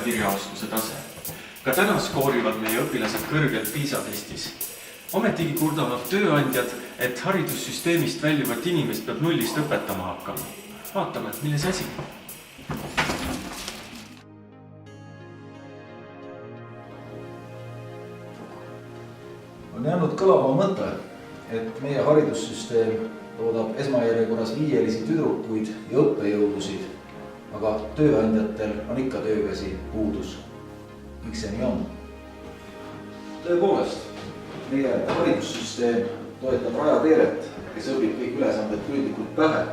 kirjaoskuse tase. Ka täna skoorivad meie õpilased kõrgelt PISA testis. Ometigi kurdavad tööandjad, et haridussüsteemist väljuvat inimest peab nullist õpetama hakkama. Vaatame, milles asi. On jäänud kõlama mõte, et meie haridussüsteem toodab esmajärjekorras viielisi tüdrukuid ja õppejõudusid, aga tööandjatel on ikka töökäsi puudus. Miks see nii on? Tõepoolest, meie haridussüsteem toetab Raja Teeret, kes õpib kõik ülesanded püüdlikult pähe,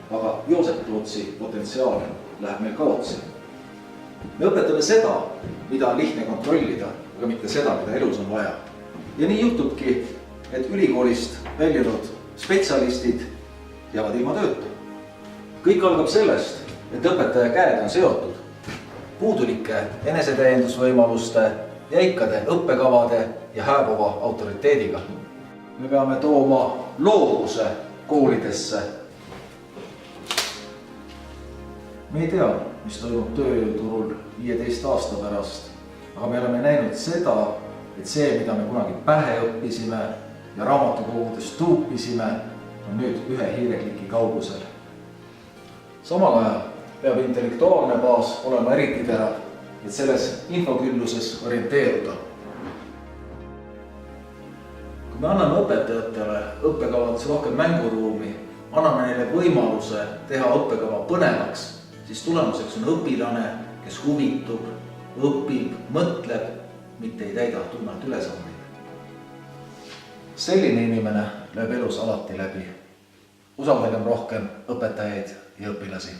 aga Joosep Tootsi potentsiaal läheb meil kaotsi. Me õpetame seda, mida on lihtne kontrollida, aga mitte seda, mida elus on vaja. Ja nii juhtubki, et ülikoolist väljunud spetsialistid jäävad ilma tööta. Kõik algab sellest, et õpetaja käed on seotud puudulike enesetäiendusvõimaluste, jäikade õppekavade ja hääbuva autoriteediga. Me peame tooma loovuse koolidesse. Me ei tea, mis toimub tööjõuturul 15 aasta pärast, aga me oleme näinud seda, et see, mida me kunagi pähe õppisime ja raamatukogudes tuupisime, on nüüd ühe hiirekliki kaugusel. Samal ajal peab intellektuaalne baas olema eriti terav, et selles infokülluses orienteeruda. Kui me anname õpetajatele õppekavades rohkem mänguruumi, anname neile võimaluse teha õppekava põnevaks, siis tulemuseks on õpilane, kes huvitub, õpib, mõtleb, mitte ei täida tunnalt ülesandeid. Selline inimene lööb elus alati läbi. Usaldagem rohkem õpetajaid ja õpilasi.